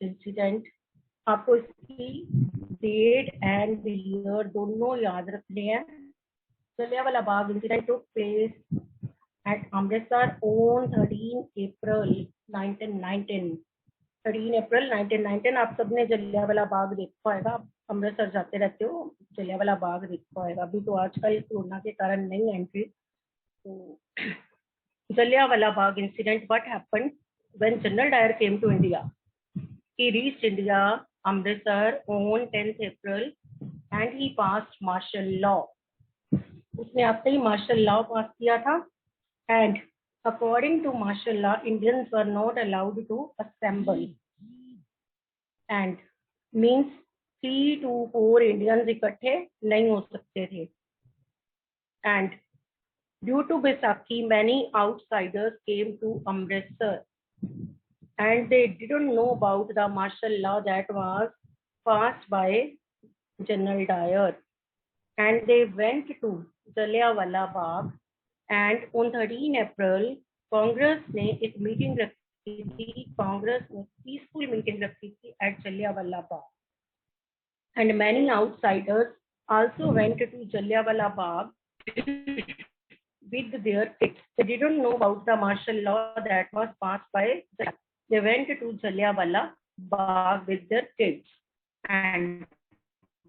Incident, आपको इसकी date and year दोनों याद रखने हैं। Jallianwala Bagh incident took place at Amritsar on 13 April 1919। 13 April 1919। आप सबने जलियांवाला बाग देखा होगा, आप अमृतसर जाते रहते हो, जलियांवाला बाग देखा होगा। अभी तो आजकल कोरोना के कारण नहीं एंट्री। तो Jallianwala Bagh incident, what happened when General Dyer came to India? He reached India, Amritsar on 10th April and he passed martial law. उसने आते ही martial law पास किया था and according to martial law, Indians were not allowed to assemble and means 3 to 4 Indians इकट्ठे नहीं हो सकते थे and due to Baisakhi, many outsiders came to Amritsar and they didn't know about the martial law that was passed by General Dyer. And they went to Jallianwala Bagh and on 13 April, Congress ने एक meeting रखी थी, कांग्रेस ने peaceful meeting रखी थी at Jallianwala Bagh. And many outsiders also went to Jallianwala Bagh with their kids. They didn't know about the martial law that was passed by Jallianwala. They went to Jallianwala Bagh with their kids. And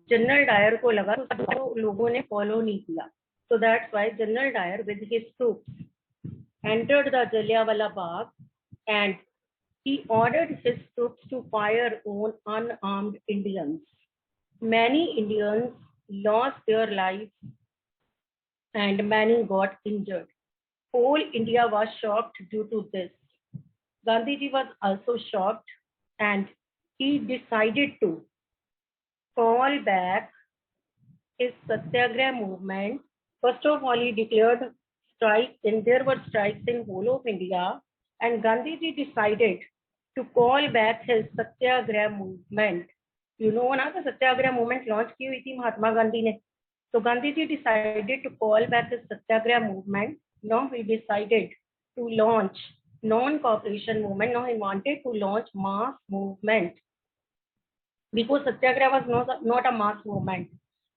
General Dyer को लगा तो लोगों ने follow नहीं किया. So that's why General Dyer with his troops entered the Jallianwala Bagh and he ordered his troops to fire on unarmed Indians. Many Indians lost their lives and many got injured. Whole India was shocked due to this. Gandhiji was also shocked and he decided to call back his Satyagraha movement. First of all, he declared strikes and there were strikes in whole of India and Gandhiji decided to call back his Satyagraha movement. You know ना कि Satyagraha movement launch की हुई थी महात्मा गांधी ने. So Gandhiji decided to call back his Satyagraha movement. Now he decided to launch non-cooperation movement. Now he wanted to launch mass movement because Satyagraha was not a mass movement.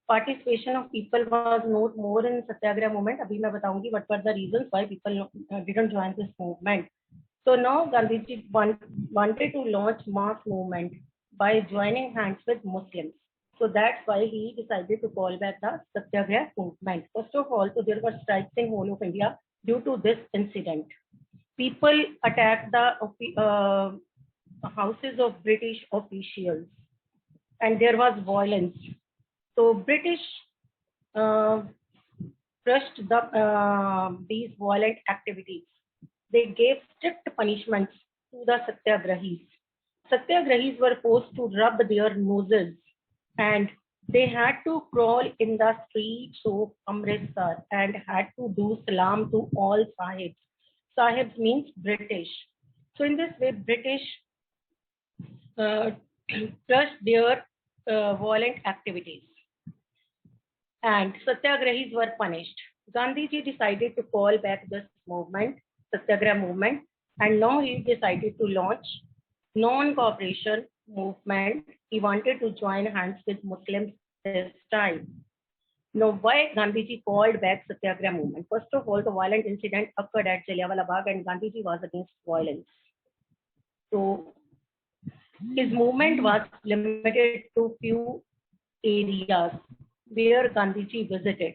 Participation of people was not more in Satyagraha movement. अभी मैं बताऊंगी what were the reasons why people didn't join this movement. So now Gandhiji wanted to launch mass movement by joining hands with Muslims. So that's why he decided to call back the Satyagraha movement. First of all, so there were strikes in whole of India due to this incident. People attacked the houses of British officials and there was violence. So British crushed these violent activities. They gave strict punishments to the Satyagrahis. Satyagrahis were forced to rub their noses and they had to crawl in the streets of Amritsar and had to do salam to all sahibs. Sahibs means British. So in this way, British crushed their violent activities and Satyagrahis were punished. Gandhiji decided to call back this movement, Satyagraha movement, and now he decided to launch non-cooperation movement. He wanted to join hands with Muslims this time. Now, why Gandhiji called back Satyagraha movement? First of all, the violent incident occurred at Jallianwala Bagh and Gandhiji was against violence. So, his movement was limited to few areas where Gandhiji visited.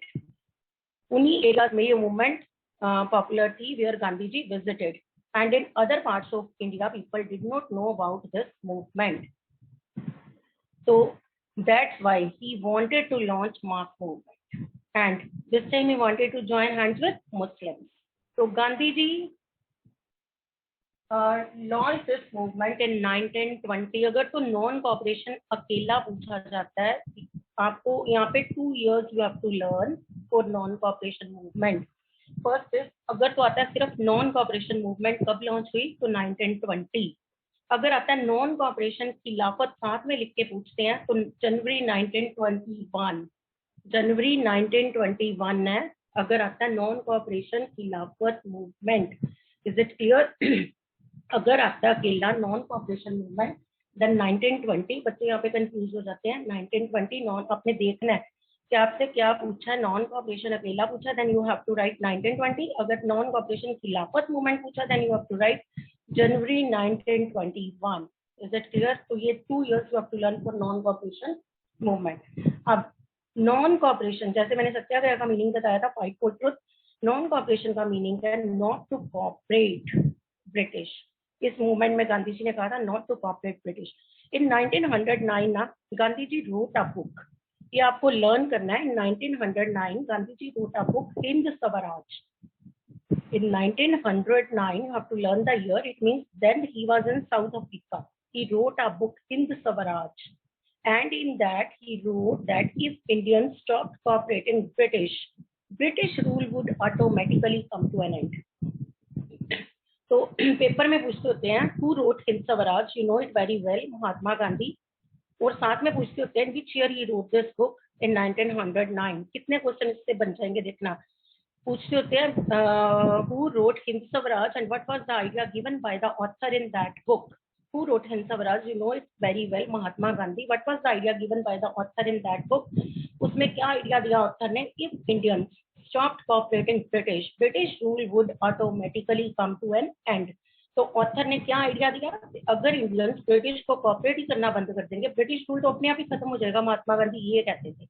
Unhi areas mein ye movement popular thi where Gandhiji visited. And in other parts of India, people did not know about this movement. So that's why he wanted to launch mass movement. And this time he wanted to join hands with Muslims. So Gandhiji launched this movement in 1920. अगर तो non cooperation अकेला पूछा जाता है, आपको यहाँ पे 2 years you have to learn for non cooperation movement. First is अगर तो आता है सिर्फ नॉन कॉपरेशन मूवमेंट कब लॉन्च हुई तो 1920. अगर आता है नॉन कॉपरेशन खिलाफत साथ में लिख के पूछते हैं तो जनवरी 1921. जनवरी 1921 है अगर आता है non cooperation Khilafat movement. Is it clear? अगर आता है अकेला नॉन कॉपरेशन मूवमेंट देन 1920, बच्चे यहाँ पे कंफ्यूज हो जाते हैं। 1920 नॉन, आपने देखना है कि आपसे क्या पूछा है। नॉन कॉपरेशन अकेला पूछा, then you have to write 1920। अगर नॉन कॉपरेशन खिलाफत मूवमेंट पूछा, then you have to write January 1921। Is it clear? तो ये 2 years you have to learn for non cooperation movement. अब नॉन कॉपरेशन, जैसे मैंने सत्याग्रह का मीनिंग बताया था, fight for truth, non cooperation का मीनिंग है नॉट टू कॉपरेट ब्रिटिश। इस मूवमेंट में गांधी जी ने कहा था not to cooperate British. In 1909 ना Gandhi ji wrote a book, ये आपको लर्न करना है। 1909 Gandhi ji wrote a book Hind Swaraj. In 1909, you have to learn the year. It means then he was in South Africa. He wrote a book, Hind Swaraj. And in that, he wrote that if Indians stopped cooperating British, British rule would automatically come to an end. तो paper में पूछते होते हैं who wrote Hind Swaraj, you know it very well, Mahatma Gandhi. और साथ में पूछते होते हैं which year he wrote this book in 1909। कितने क्वेश्चन इससे बन जाएंगे देखना। पूछते होते हैं who wrote Hind Swaraj and what was the idea given by the author in that book। who wrote Hind Swaraj, you know it very well, Mahatma Gandhi. what was the idea given by the author in that book, उसमें क्या idea दिया author ने। if Indians stopped cooperating British, British rule would automatically come to an end। तो author ने क्या idea दिया, अगर Indians British को कॉपरेट ही करना बंद कर देंगे, ब्रिटिश रूल तो अपने आप ही खत्म हो जाएगा। महात्मा गांधी ये कहते थे।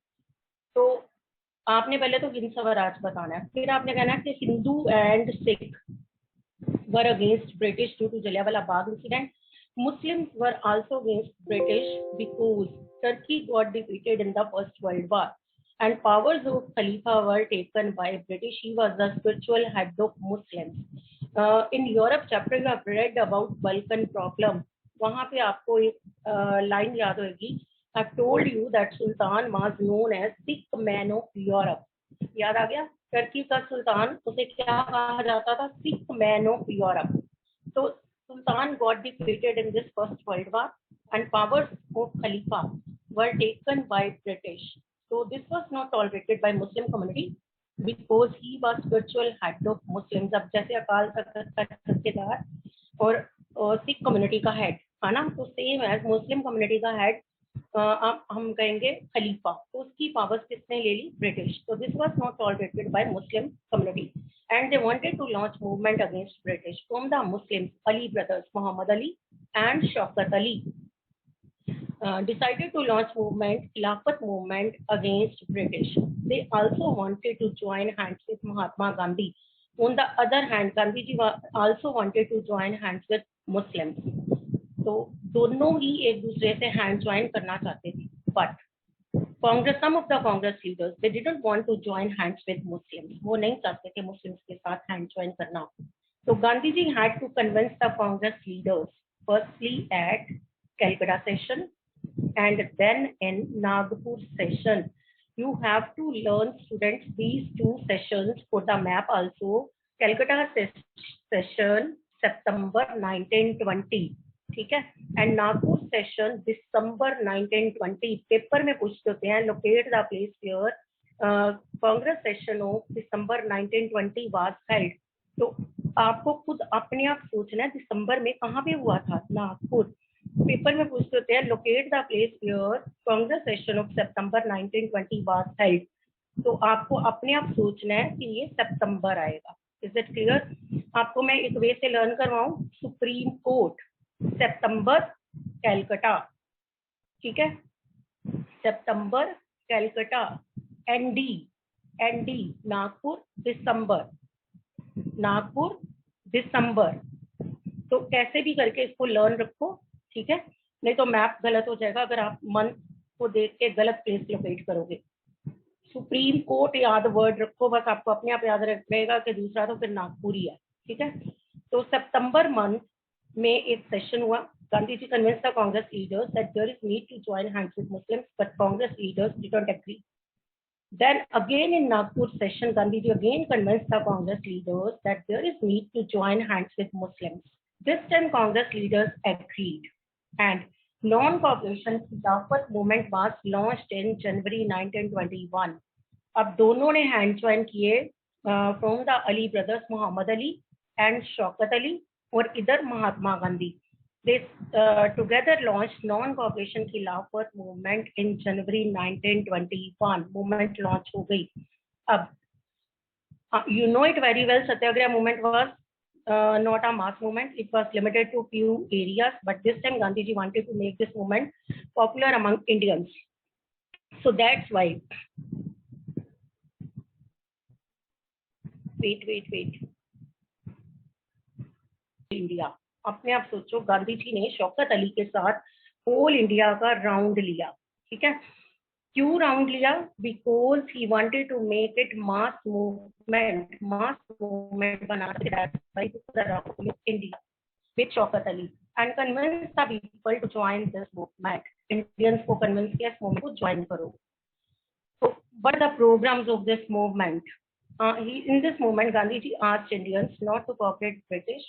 तो आपने पहले तो हिंद स्वराज बताना है, फिर आपने कहना है कि Hindu and Sikh were against British due to Jallianwala Bagh incident. Muslims were also against British because Turkey got defeated in the First World War and powers of Khalifa were taken by British. He was the spiritual head of Muslims. In Europe chapter you have read about Balkan problem. वहाँ पे आपको एक line याद होगी, I've told you that Sultan was known as sick man of Europe। याद आ गया? Turkey का सुल्तान, उसे क्या कहा जाता था? सिक मैन ऑफ यूरोप। तो Sultan got defeated in this First World War and powers of Khalifa were taken by British. So this was not tolerated by Muslim community because he was spiritual head of Muslims। अब जैसे अकाल तख्त का ठेकेदार और Sikh community का head है ना, तो same as Muslim community का हेड हम कहेंगे खलीफा। तो उसकी पावर्स किसने ले ली? ब्रिटिश। तो this was not tolerated bye Muslim community and they wanted to launch movement against British from the Muslims. Ali brothers Muhammad Ali and Shaukat Ali decided to launch movement, Khilafat movement against British. They also wanted to join hands with Mahatma Gandhi. On the other hand, Gandhi ji also wanted to join hands with Muslims. तो दोनों ही एक दूसरे से hand join करना चाहते थे, but Congress, some of the Congress leaders they didn't want to join hands with Muslims. वो नहीं चाहते थे मुस्लिम्स के साथ हैंड ज्वाइन करना। तो Gandhi ji had to convince the Congress leaders firstly at Calcutta session and then in Nagpur session. You have to learn, students, these 2 sessions for the map also. Calcutta session September 1920, ठीक है, and Nagpur session December 1920। Paper में पूछते होते हैं locate the place where Congress session of December 1920 was held. तो आपको खुद अपने आप सोचना है दिसंबर में कहाँ पे हुआ था, नागपुर। पेपर में पूछते होते हैं locate the place where Congress session of September 1920 was held. तो आपको अपने आप सोचना है कि ये सितंबर आएगा। Is it clear? आपको मैं एक वे से लर्न करवाऊं, सुप्रीम कोर्ट सितंबर कैलकाटा, ठीक है, सितंबर कैलकाटा, एनडी एनडी नागपुर दिसंबर, नागपुर दिसंबर। तो कैसे भी करके इसको लर्न रखो, ठीक है, नहीं तो मैप गलत हो जाएगा अगर आप मंथ को देख के गलत प्लेस लोकेट करोगे। सुप्रीम कोर्ट याद वर्ड रखो, बस आपको अपने आप याद रहेगा कि दूसरा तो फिर नागपुर ही है, ठीक है। तो सितंबर मंथ में एक सेशन हुआ। Gandhi ji convince the Congress leaders that there is need to join hands with Muslims, but Congress leaders didn't agree. Then again in Nagpur session, Gandhi ji again convinced the Congress leaders that there is need to join hands with Muslims. This time Congress leaders agreed and non-cooperation Khilafat movement was launched in January 1921. अब दोनों ने hand join किए from the Ali brothers, Mohammad Ali and Shaukat Ali, और इधर Mahatma Gandhi. They together launched non-cooperation खिलाफत movement in January 1921. Movement launch हो गई. अब you know it very well. Satyagraha movement was not a mass movement. It was limited to few areas, but this time Gandhiji wanted to make this movement popular among Indians. So that's why. Wait. India. अपने आप सोचो, गांधी जी ने शौकत अली के साथ whole India का round लिया. ठीक है. क्यों राउंड लिया? Because he wanted to make it mass movement बना India with Shaukat Ali and convince the people to join this movement. Indians को कन्विंस किया इस मूवमेंट को ज्वाइन करो. So what are the programs of this movement? In this movement, Gandhiji asked Indians not to cooperate British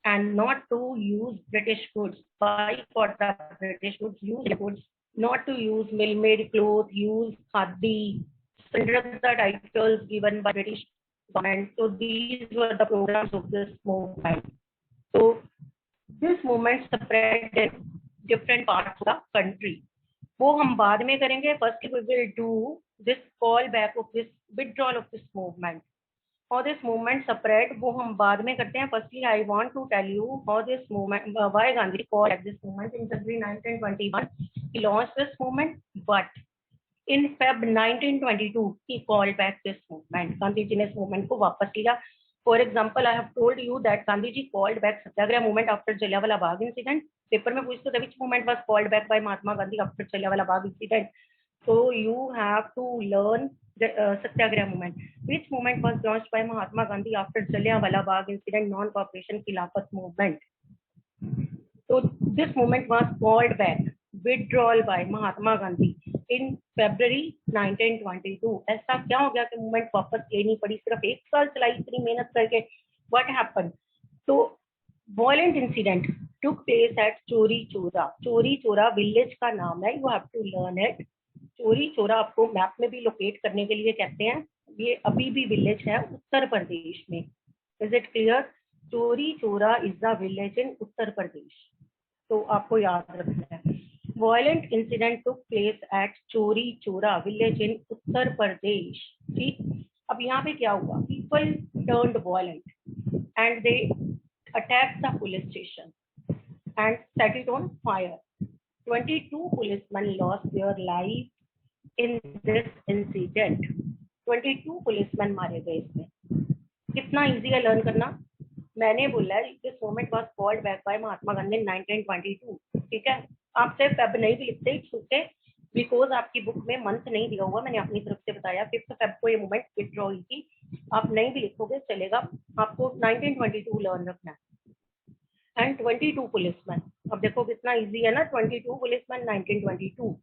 and not to use British goods. Boycott the British goods, use goods, not to use mill-made clothes, use khadi, surrender the titles given by British government. So these were the programs of this movement. So this movement spread in different parts of the country. वो हम बाद में करेंगे. First we will do this call back of this withdrawal of this movement और this movement spread. वो हम बाद में करते हैं. Firstly I want to tell you how this movement, why Gandhi call back this movement in February 1921. He launched this movement, but in Feb 1922 he called back this movement. गांधी जी ने इस movement को वापस लिया. For example, I have told you that Gandhi ji called back Satyagraha movement after Jallianwala Bagh incident. Paper में पूछते थे which movement was called back by Mahatma Gandhi after Jallianwala Bagh incident. So you have to learn the Satyagraha movement. Which movement was launched by Mahatma Gandhi after Jallianwala Bagh incident? Non-cooperation Khilafat movement. So this movement was called back, withdrawal by Mahatma Gandhi in February 1922. ऐसा क्या हो गया कि movement वापस लेनी पड़ी? सिर्फ एक साल चलाई इतनी मेहनत करके. What happened? So violent incident took place at चोरी चोरा. चोरी चोरा विलेज का नाम है. You have to learn it. चोरी चोरा आपको मैप में भी लोकेट करने के लिए कहते हैं. ये अभी भी विलेज है उत्तर प्रदेश में. Is it clear? चोरी चोरा is the village in Uttar Pradesh. तो आपको याद रखना है. Violent incident took place at चोरी चोरा विलेज इन उत्तर प्रदेश. ठीक. अब यहाँ पे क्या हुआ? People turned violent and they attacked the police station and set it on fire. 22 policemen lost their life in this incident. 22 policemen मारे गए इसमें. कितना इजी है लर्न करना. मैंने बोला है this movement was called back by Mahatma Gandhi 1922. ठीक है. आप सिर्फ फेब नहीं भी लिखते, इट्स ओके, बिकॉज आपकी बुक में मंथ नहीं दिया हुआ. मैंने अपनी तरफ से बताया 5 फेब को ये मूवमेंट विथड्रॉ हुई थी. आप नहीं भी लिखोगे चलेगा. आपको 1922 लर्न रखना है. And 22 policeman. अब देखो कितना इजी है ना. 22 policeman 1922.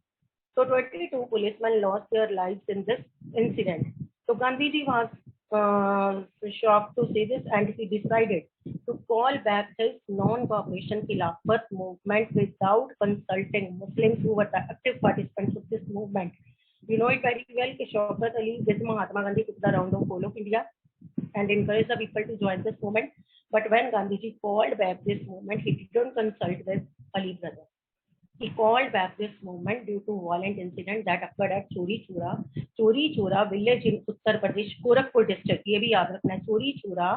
So 22 policemen lost their lives in this incident. So Gandhiji was shocked to see this and he decided to call back his non-cooperation Khilafat movement without consulting Muslims who were the active participants of this movement. You know it very well कि Shaukat Ali with Mahatma Gandhi took the round of whole of India and encouraged the people to join this movement. But when Gandhiji called back this movement, he didn't consult with Ali brother. He called back this movement due to violent incident that occurred at चोरी चोरा village in Uttar Pradesh Gorakhpur district. ये भी याद रखना है. चोरी चोरा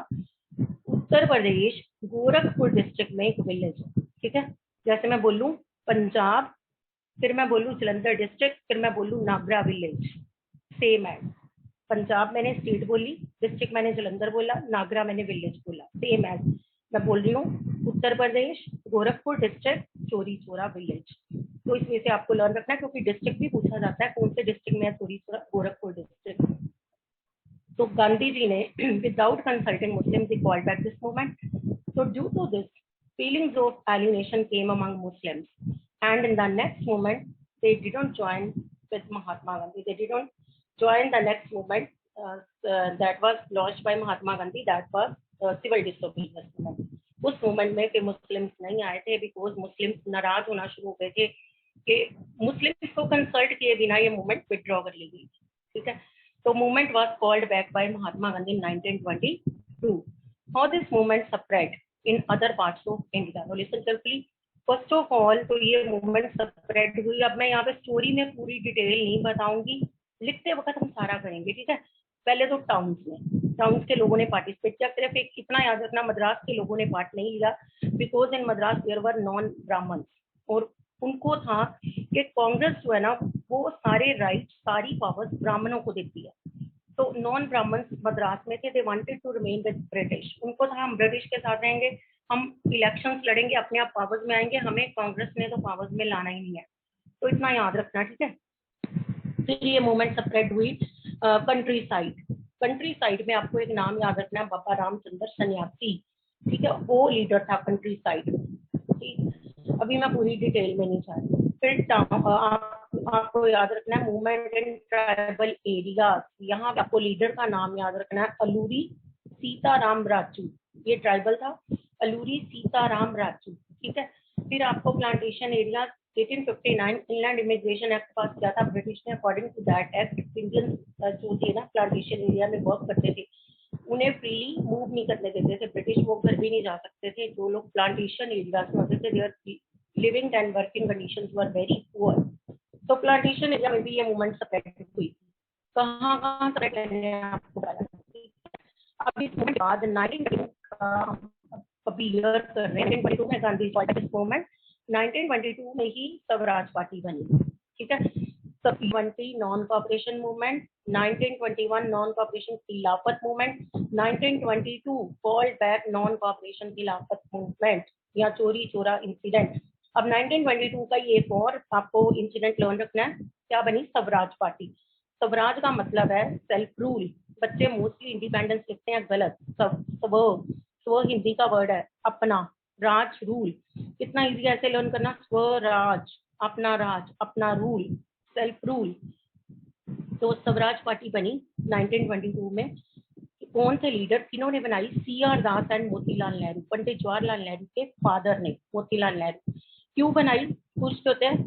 Uttar Pradesh Gorakhpur district में एक विलेज है. ठीक है. जैसे मैं बोलूं पंजाब, फिर मैं बोलूं जलंधर डिस्ट्रिक्ट, फिर मैं बोलूं नागरा विलेज. सेम है. पंजाब मैंने स्टेट बोली, डिस्ट्रिक्ट मैंने जलंधर बोला, नागरा मैंने विलेज बोला. सेम है. मैं बोल रही हूँ उत्तर प्रदेश गोरखपुर डिस्ट्रिक्ट चोरी चोरा विलेज. तो इसमें से आपको लर्न रखना है क्योंकि डिस्ट्रिक्ट भी पूछा जाता है कौन से डिस्ट्रिक्ट में है चोरी चोरा गोरखपुर डिस्ट्रिक्ट. तो गांधी जी ने without consulting Muslim he called back this movement. So due to this, feelings of alienation came among Muslims, and in the next movement, they didn't join with Mahatma Gandhi. They didn't join the next movement that was launched by Mahatma Gandhi. That was civil disobedience movement. उस movement में कि Muslims नहीं आए थे because Muslims नाराज होना शुरू हो गए थे कि मुस्लिम्स को कंसल्ट किए बिना ये मूवमेंट विथड्रॉ कर ली गई. ठीक है. तो movement was called back by Mahatma Gandhi in 1922. How this movement spread in other parts of India? Now listen carefully. First of all तो ये मूवमेंट स्प्रेड हुई। अब मैं यहाँ पे स्टोरी में पूरी डिटेल नहीं बताऊंगी, लिखते वक्त हम सारा करेंगे, ठीक है। पहले तो टाउन्स के लोगों ने पार्टिसिपेट किया। सिर्फ एक इतना याद रखना, मद्रास के लोगों ने पार्ट नहीं लिया, because in Madras there were non Brahmin, और उनको था कि कांग्रेस जो है ना वो सारे राइट सारी पावर्स ब्राह्मणों को देती है। तो नॉन ब्राह्मण मद्रास में थे, they wanted to remain with British. उनको था हम ब्रिटिश के साथ रहेंगे, हम इलेक्शंस लड़ेंगे, अपने आप पावर्स में आएंगे, हमें कांग्रेस ने तो पावर्स में लाना ही नहीं है। तो इतना याद रखना, ठीक है। फिर ये मूवमेंट स्प्रेड हुई कंट्री साइड में। आपको एक नाम याद रखना है, बाबा रामचंद्र सन्यासी, ठीक है, वो लीडर था कंट्री साइड। ठीक, अभी मैं पूरी डिटेल में नहीं जा रही। फिर आपको याद रखना है मूवमेंट इन ट्राइबल एरियाज। यहाँ पे आपको लीडर का नाम याद रखना है, अलूरी सीताराम राजू। ये ट्राइबल था, अलूरी सीताराम राजू, ठीक है। फिर आपको plantation area 1859 inland immigration act pass किया था ब्रिटिश ने। According to that act Indian जो थे ना प्लांटेशन एरिया में वर्क करते थे, उन्हें फ्रीली मूव नहीं करने देते थे ब्रिटिश, वो घर भी नहीं जा सकते थे। जो लोग प्लांटेशन एरियाज में होते थे, their living and working conditions were very poor. तो प्लांटेशन एरिया में भी ये मूवमेंट स्प्रेड हुई। कहाँ कहाँ स्प्रेड करने आपको बताया। अब इस मूवमेंट बाद 1922 में गांधी मूवमेंट 1922 में ही स्वराज पार्टी बनी, ठीक है। 20 non cooperation movement, 1921 non cooperation Khilafat movement, 1922 called back non cooperation Khilafat movement या चोरी चोरा इंसिडेंट। अब 1922 का ये एक और आपको इंसिडेंट लर्न रखना है, क्या बनी स्वराज पार्टी। स्वराज का मतलब है सेल्फ रूल। बच्चे मोस्टली इंडिपेंडेंस लिखते हैं, गलत। स्व हिंदी का वर्ड है अपना, राज रूल। कितना इजी ऐसे लर्न करना, स्वराज अपना राज अपना रूल सेल्फ रूल। तो स्वराज पार्टी बनी 1922 में। कौन थे लीडर, किन्होंने बनाई, CR दास एंड मोतीलाल नेहरू। पंडित जवाहरलाल नेहरू के फादर ने, मोतीलाल नेहरू। क्यों बनाई, पूछते होते हैं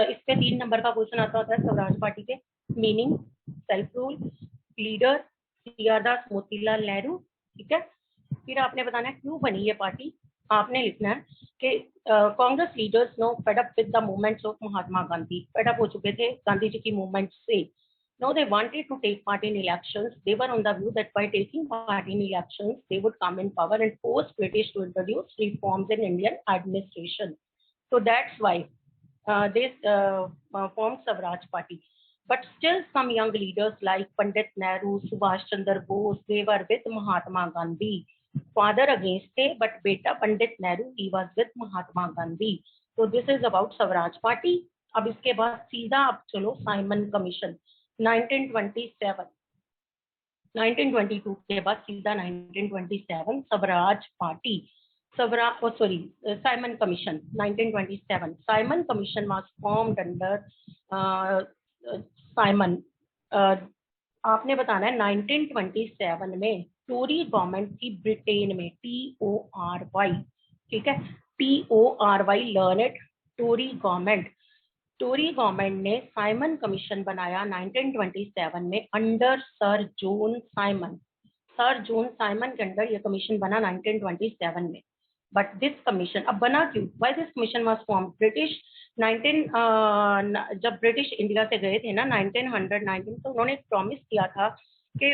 इस पे 3 नंबर का क्वेश्चन आता होता है स्वराज पार्टी के। Meaning self rule, leader CR दास मोतीलाल नेहरू, ठीक है। फिर आपने बताना है क्यों बनी ये पार्टी। आपने लिखना है कि Congress leaders no fed up with the movements of Mahatma Gandhi. Fed up हो चुके थे गांधी जी की मूवमेंट से। Now they wanted to take part in elections. They were on the view that by taking part in elections, they would come in power and force British to introduce reforms in Indian administration. So that's why they formed Swaraj Party. But still, some young leaders like Pandit Nehru, Subhash Chandra Bose, they were with Mahatma Gandhi. Father against थे, but beta Pandit Nehru, he was with Mahatma Gandhi. So this is about Swaraj Party. अब इसके बाद सीधा अब चलो Simon commission 1927, 1922 के बाद सीधा 1927 Swaraj party, Simon commission 1927। Simon commission was formed under Simon. आपने बताना है 1927 में टोरी गवर्नमेंट थी ब्रिटेन में, TORY, ठीक है, TORY, learn it, Tory government. Tory government ने साइमन कमीशन बनाया 1927 में under sir John Simon. Sir John Simon के अंडर ये कमीशन बना 1927 में। बट दिस कमीशन अब बना क्यों, why this commission was form. British 19 जब ब्रिटिश इंडिया से गए थे ना 1919, तो उन्होंने प्रॉमिस किया था कि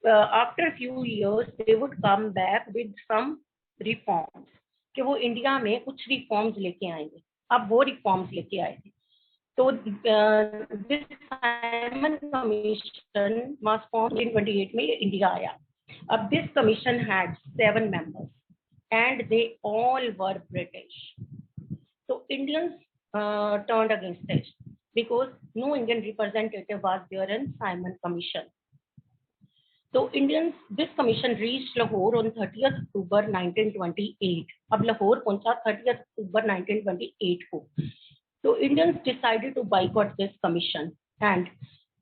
after few years they would come back with some reforms, कि वो इंडिया में कुछ रिफॉर्म्स लेके आएंगे। अब वो रिफॉर्म्स लेके आए थे। तो this Simon commission was formed in 28 में इंडिया आया। अब this commission had 7 members and they all were British. So Indians turned against it because no Indian representative was there in Simon Commission. So Indians, this commission reached Lahore on 30th October 1928. अब लाहौर पहुंचा 30th October 1928 को। So Indians decided to boycott this commission, and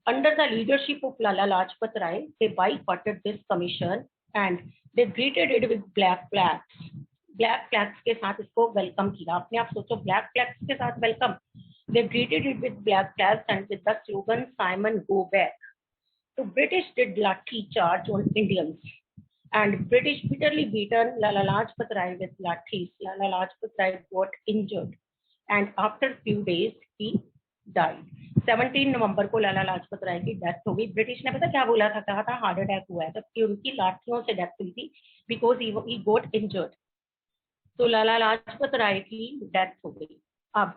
under the leadership of Lala Lajpat Rai, they boycotted this commission and they greeted it with black flags. Black flags के साथ इसको welcome किया। अपने आप सोचो, black flags के साथ welcome. They greeted it with black flags and with the slogan Simon go back. तो ब्रिटिश डिड लाठी charge on Indians and British bitterly beaten Lala Lajpat Rai with lathis. Lala Lajpat Rai got injured. and after few days he died. 17 नवंबर को लाला लाजपत राय की death हो गई। British ने पता क्या बोला था, कहा था हार्ट अटैक हुआ है, जबकि उनकी लाठियों से डेथ हुई थी बिकॉज ही गोट इंजर्ड। तो लाला लाजपत राय की डेथ हो गई। अब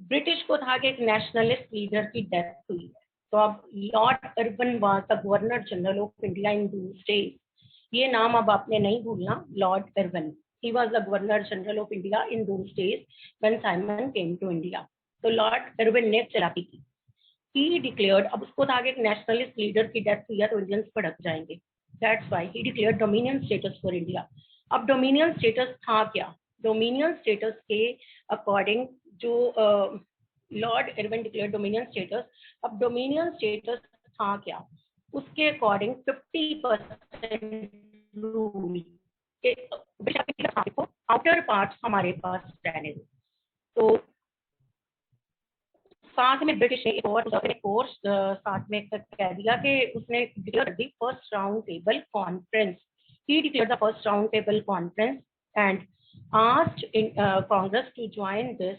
ब्रिटिश को था कि एक नेशनलिस्ट लीडर की डेथ हुई है, तो अब lord Irwin was the governor general of India in those days. ये नाम अब आपने नहीं भूलना, lord Irwin. He was the governor general of India in those days when Simon came to India. तो लॉर्ड इरविन ने चलाकी की। ही डिक्लेयर्ड, अब उसको था कि एक नेशनलिस्ट लीडर की डेथ हुई है तो इंडियंस भड़क जाएंगे, that's why he declared dominion status for India. अब डोमिनियन स्टेटस था क्या? डोमिनियन स्टेटस के अकॉर्डिंग जो lord Irwin declared dominion status, अब डोमिनियन स्टेटस था क्या? उसके अकॉर्डिंग 50% रूल के आउटर पार्ट हमारे पास रहने दो। तो साथ में ब्रिटिश ने एक और कोर्स साथ में कह दिया कि उसने declare the first round table conference. He declare the first round table conference and asked Congress to join this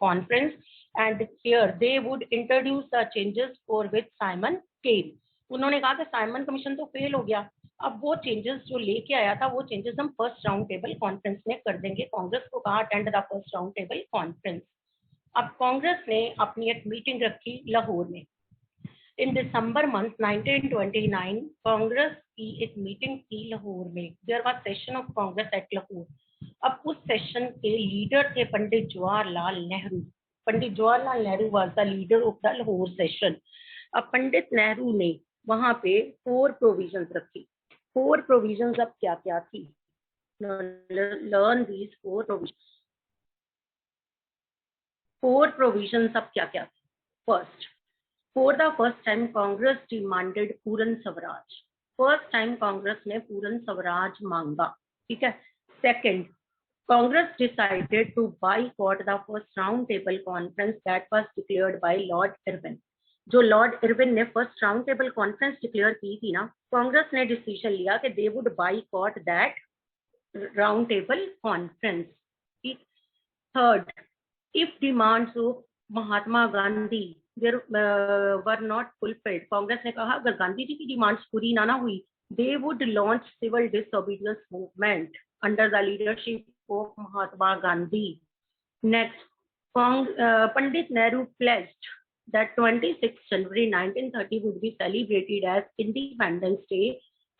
conference, and here they would introduce the changes for which Simon came. उन्होंने कहा कि Simon commission तो fail हो गया, अब वो changes जो लेके आया था वो चेंजेस हम फर्स्ट राउंड टेबल कॉन्फ्रेंस में कर देंगे। कांग्रेस को कहा attend the first round table conference. अब कांग्रेस ने अपनी एक मीटिंग रखी लाहौर में इन दिसंबर मंथ 1929। कांग्रेस की एक मीटिंग थी लाहौर में। There was session of Congress at Lahore. अब उस सेशन के लीडर थे Pandit Jawaharlal Nehru. Pandit Jawaharlal Nehru was the leader of the Lahore session. अब पंडित नेहरू ने वहां पे 4 प्रोविजंस रखी। 4 प्रोविजंस अब क्या क्या थी? Learn these 4 provisions. 4 प्रोविजंस अब क्या क्या थी? First, for the first time Congress demanded पूर्ण स्वराज। फर्स्ट टाइम कांग्रेस ने पूर्ण स्वराज मांगा, ठीक है। Second, Congress decided to boycott the first round table conference that was declared by lord Irwin. जो लॉर्ड इरविन ने first round table conference declare की थी ना, कांग्रेस ने डिसीजन लिया कि they would boycott that round table conference. Third, if demands of Mahatma Gandhi were not fulfilled, Congress ने कहा अगर गांधी जी की डिमांड्स पूरी ना हुई, they would launch civil disobedience movement under the leadership of Mahatma Gandhi. Next, Pandit Nehru pledged that 26 January 1930 would be celebrated as Independence Day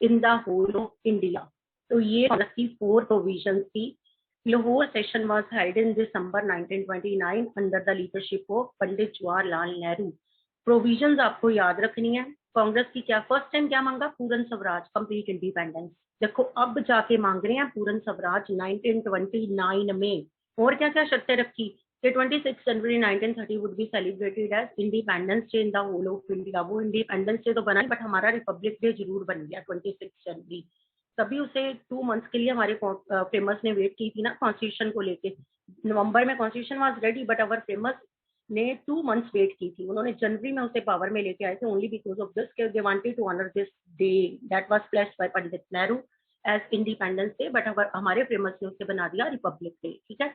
in the whole of India। तो ये कांग्रेस की 4 प्रोविजन थी। Lahore session was held in December 1929 under the leadership of Pandit Jawaharlal Nehru. Provisions आपको याद रखनी है। कांग्रेस की क्या फर्स्ट टाइम क्या मांगा? पूर्ण स्वराज, कंप्लीट इंडिपेंडेंस। देखो अब जाके मांग रहे हैं पूर्ण स्वराज 1929 में। और क्या क्या शर्तें रखी कि 26 January 1930 would be celebrated as independence day in the whole of India. वो इंडिपेंडेंस डे तो बना बट हमारा रिपब्लिक डे जरूर बन गया 26 जनवरी। तभी उसे 2 मंथ्स के लिए हमारे फेमस ने वेट की थी ना कॉन्स्टिट्यूशन को लेके। नवंबर में constitution was ready but our famous ने 2 मंथ्स वेट की थी। उन्होंने जनवरी में उसे पावर में लेके आए थे only because of this they wanted to honour this day that was placed by Pandit Nehru as independence day, but हमारे फेमस ने उसे बना दिया रिपब्लिक डे, ठीक है।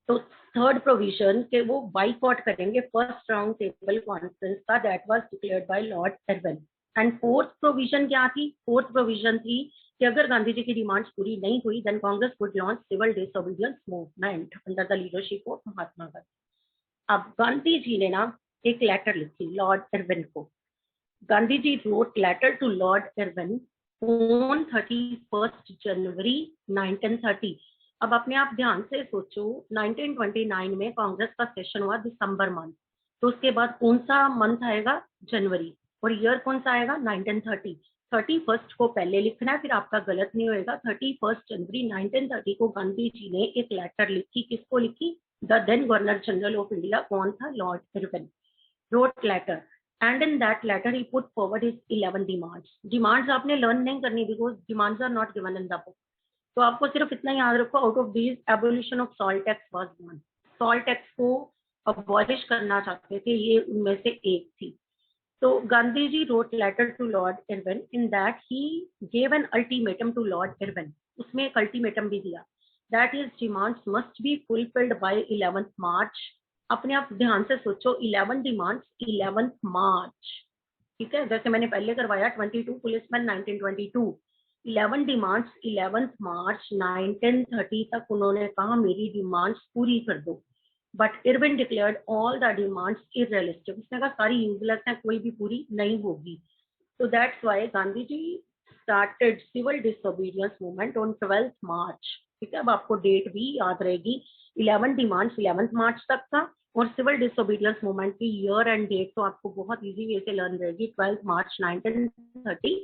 तो थर्ड प्रोविजन के वो बाइकआउट करेंगे फर्स्ट राउंड टेबल कॉन्फ्रेंस का, that was declared by lord Irwin. And fourth provision क्या थी? फोर्थ प्रोविजन थी कि अगर गांधी जी की डिमांड्स पूरी नहीं हुई then Congress would launch civil disobedience movement under the leadership of Mahatma Gandhi. अब गांधी जी ने ना एक लेटर लिखी लॉर्ड इरविन को। Gandhi ji wrote letter to Lord Irwin on 31 January 1930। अब अपने आप ध्यान से सोचो, 1929 में कांग्रेस का सेशन हुआ दिसंबर मंथ, तो उसके बाद कौन सा मंथ आएगा? जनवरी। और ईयर कौन सा आएगा? 1930। 31 को पहले लिखना है, फिर आपका गलत नहीं होएगा। 31 जनवरी 1930 को गांधी जी ने एक लेटर लिखी। किसको लिखी? The then governor general of India. कौन था? Lord Irwin. Wrote letter and in that letter he put forward his 11 demands। Demands आपने लर्न नहीं करनी because demands are not given in the book. तो आपको सिर्फ इतना याद रखो, out of these abolition of salt tax was one. Salt tax को अबॉलिश करना चाहते थे, ये उनमें से एक थी। तो Gandhi ji wrote letter to Lord Irwin in that he gave an ultimatum to Lord Irwin. उसमें एक अल्टीमेटम भी दिया that is demands must be fulfilled by 11th मार्च। अपने आप ध्यान से सोचो, 11 डिमांड्स 11th मार्च, ठीक है। जैसे मैंने पहले करवाया 22 पुलिसमैन 1922, 11 डिमांड्स 11th मार्च 1930 तक उन्होंने कहा मेरी डिमांड्स पूरी कर दो। But Irwin declared all the demands unrealistic, उसने कहा सारी यूजलेस है, कोई भी पूरी नहीं होगी। So that's why Gandhi ji started civil disobedience movement on 12th March। ठीक है, अब आपको डेट भी याद रहेगी, 11 डिमांड्स 11th मार्च तक था, और सिविल डिसोबीडियंस मूवमेंट की ईयर एंड डेट तो आपको बहुत इजी वे से लर्न रहेगी। 12th March 1930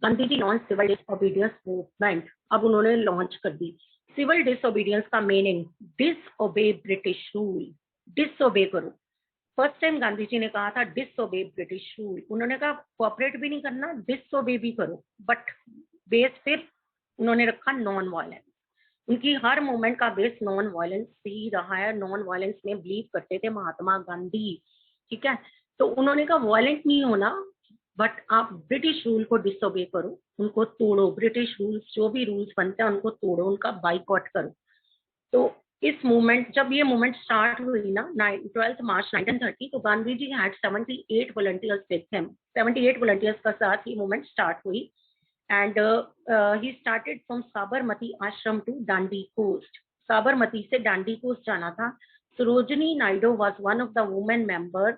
Gandhi ji launch civil disobedience movement. अब उन्होंने लॉन्च कर दी। सिविल डिसोबीडियंस का meaning disobey British rule, disobey करो। फर्स्ट टाइम गांधी जी ने कहा था डिसओबे ब्रिटिश रूल। उन्होंने कहा कोऑपरेट भी नहीं करना, डिसओबे भी करो, बट बेस फिर उन्होंने रखा नॉन वायलेंस। उनकी हर मूवमेंट का बेस नॉन वायलेंस ही रहा है। नॉन वायलेंस में बिलीव करते थे महात्मा गांधी, ठीक है। तो उन्होंने कहा वायलेंट नहीं होना, बट आप ब्रिटिश रूल को डिसओबे करो, उनको तोड़ो, ब्रिटिश रूल्स जो भी रूल्स बनते हैं उनको तोड़ो, उनका बाइकआउट करो। तो इस मूवमेंट, जब ये मूवमेंट स्टार्ट हुई ना 12th मार्च 1930, तो Gandhi ji had 78 volunteers with him. 78 volunteers का साथ ये मूवमेंट स्टार्ट हुई। And he started from Sabarmati Ashram to Dandi coast. Sabarmati से डांडी कोस्ट जाना था। Sarojini Naidu was one of the women member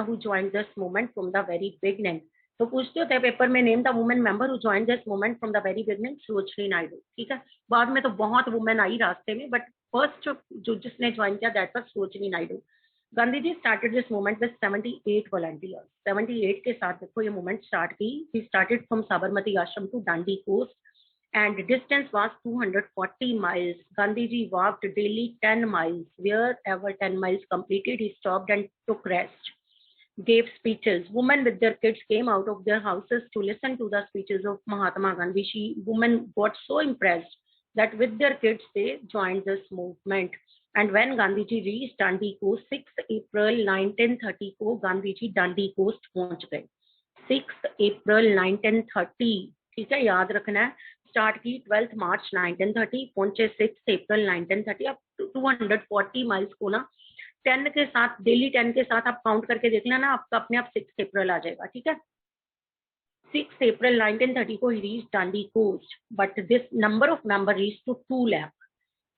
who joined this movement from the very beginning. तो पूछते होते हैं पेपर में, name the women member who joined this movement from the very beginning, Sarojini Naidu, ठीक है। बाद में तो बहुत वुमेन आई रास्ते में, बट फर्स्ट जो जिसने ज्वाइन किया that was Sarojini Naidu. Gandhi ji started this movement with 78 volunteers. 78 के साथ देखो ये मूवमेंट स्टार्ट की। ही started from Sabarmati Ashram to Dandi coast and distance was 240 miles. Gandhiji walked daily 10 miles. Wherever 10 miles completed, he stopped and took rest, gave speeches. Women with their kids came out of their houses to listen to the speeches of Mahatma Gandhi. Women got so impressed that with their kids they joined this movement. And when Gandhiji reached Dandi Coast, 6 April 1930 को गांधीजी डांडी coast पहुंच गए। 6 April 1930, ठीक है, याद रखना है। Start की 12th March 1930, पहुंचे 6 अप्रैल 1930। अब 240 माइल्स को ना 10 के साथ, डेली 10 के साथ आप काउंट करके देख लेना, आपका अपने आप 6 अप्रैल आ जाएगा, ठीक है। 6 अप्रैल 1930 को he reach Dandi coast, but this number of member reach to 2 lakh,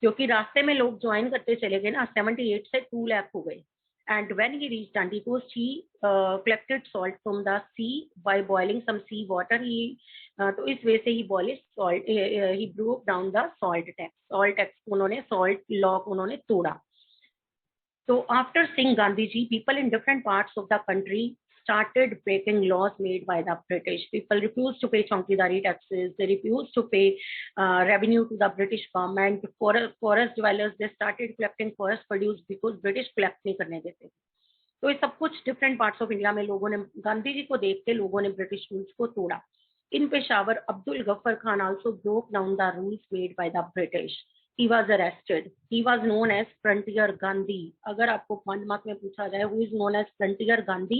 क्योंकि रास्ते में लोग ज्वाइन करते चले गए ना, 78 से 2 लाख हो गए। And when he reached Dandi coast, he collected salt from the sea by boiling some sea water. He तो इस वे से he boil salt, he broke down the salt tax. Salt tax उन्होंने, सॉल्ट लॉ उन्होंने तोड़ा। So after seeing Gandhiji, people in different parts of the country started breaking laws made by the British. People refused to pay chowkidari taxes. They refused to pay revenue to the British government. Forest dwellers, they started collecting forest produce because British collect नहीं करने देते। तो ये सब कुछ different parts of India में लोगों ने, गांधी जी को देख के लोगों ने ब्रिटिश रूल्स को तोड़ा। इन Peshawar, Abdul Gaffar Khan also broke down the rules made by the British. He was arrested. He was known as Frontier Gandhi. अगर आपको 1 मार्क में पूछा जाए who is known as Frontier Gandhi,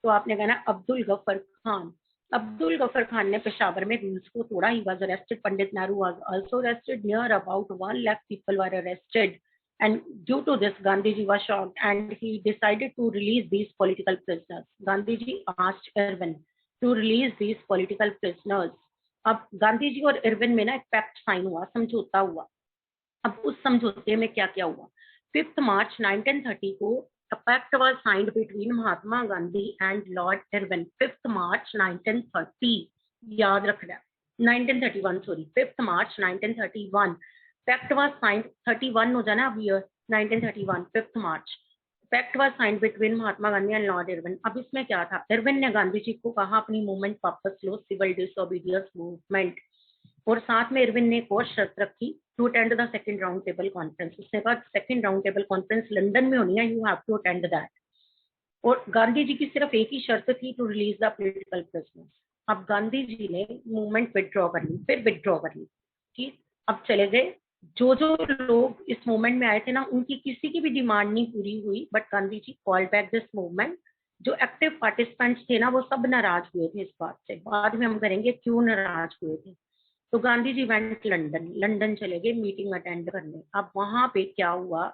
तो आपने कहना अब्दुल गफ्फर खान। अब्दुल गफ्फर खान ने पेशावर में रूल्स को तोड़ा। He was arrested. Pandit Nehru was also arrested. Near about 1 lakh people were arrested. And due to this, Gandhiji was shocked and he decided to release these political prisoners. Gandhiji asked Irwin to release these political prisoners. अब गांधी जी और Irwin में ना एक pact sign हुआ, समझौता हुआ। अब उस समझौते में क्या क्या हुआ? 5th मार्च 1930 को a pact was signed between Mahatma Gandhi and Lord Irwin. 5th मार्च 1930, याद रखना, 1931 sorry, 5th March 1931 pact was signed. 31 हो जाना अब year, 1931 5th March pact was signed between Mahatma Gandhi and lord Irwin. अब इसमें क्या था? इरविन ने गांधी जी को कहा अपनी मूवमेंट वापस लो, सिविल डिसोबीडियंस मूवमेंट, और साथ में इरविन ने एक और शर्त रखी, to attend the second round table conference. उसने कहा second round table conference London में होनी है, you have to attend that. और गांधी जी की सिर्फ एक ही शर्त थी, to release the political prisoners. अब गांधी जी ने मूवमेंट विदड्रॉ कर ली, फिर विदड्रॉ कर ली, ठीक। अब चले गए, जो जो लोग इस मूवमेंट में आए थे ना, उनकी किसी की भी डिमांड नहीं पूरी हुई, but Gandhi ji call back this movement. जो एक्टिव पार्टिसिपेंट्स थे ना, वो सब नाराज हुए थे इस बात से। बाद में हम करेंगे क्यों नाराज हुए थे। तो गांधी जी वेंट लंदन, लंदन चले गए मीटिंग अटेंड करने। अब वहां पे क्या हुआ,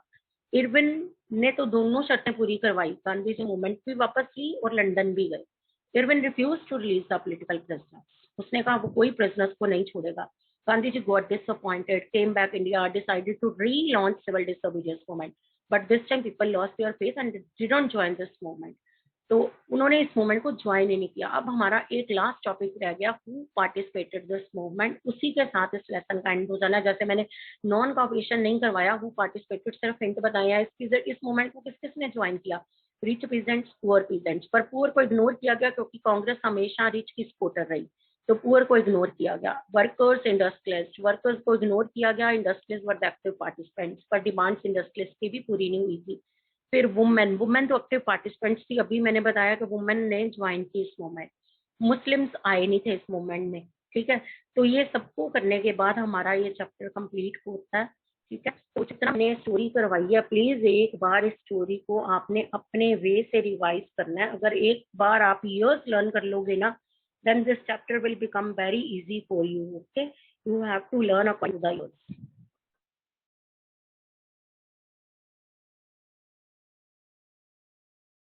इरविन ने तो दोनों शर्तें पूरी करवाई, गांधी जी मूवमेंट भी वापस ली और लंदन भी गए। Irwin refuse to release the political prisoners, उसने कहा वो कोई प्रिजनर्स को नहीं छोड़ेगा। Gandhi ji got disappointed, came back India, decided to relaunch civil disobedience movement, but this time people lost their faith and didn't join this movement. तो उन्होंने इस मूवमेंट को ज्वाइन ही नहीं किया। अब हमारा एक लास्ट टॉपिक रह गया, हु पार्टिसिपेटेड दिस मूवमेंट। उसी के साथ इस लेसन का एंड हो जाना। जैसे मैंने नॉन कॉपरेशन नहीं करवाया, हु पार्टिसिपेटेड सिर्फ हिंट बताया है। इस मूवमेंट को किस किसने ज्वाइन किया, रिच पीजेंट्स, पुअर पीजेंट्स। पर पुअर को इग्नोर किया गया क्योंकि कांग्रेस हमेशा रिच की सपोर्टर रही, तो पुअर को इग्नोर किया गया। वर्कर्स, इंडस्ट्रियलिस्ट, वर्कर्स को इग्नोर किया गया, industrialist were the active participants, पर डिमांड्स इंडस्ट्रियलिस्ट की भी पूरी नहीं हुई थी। फिर वुमेन, वुमेन तो एक्टिव पार्टिसिपेंट्स थी, अभी मैंने बताया कि वुमेन ने ज्वाइन की इस मूवमेंट। मुस्लिम्स आए नहीं थे इस मूवमेंट में, ठीक है। तो ये सबको करने के बाद हमारा ये चैप्टर कंप्लीट होता है, ठीक है। तो जितना हमने स्टोरी करवाई है, प्लीज एक बार इस स्टोरी को आपने अपने वे से रिवाइज करना है। अगर एक बार आप ईयर्स लर्न कर लोगे ना, then this chapter will become very easy for you, okay? You have to learn according to the years.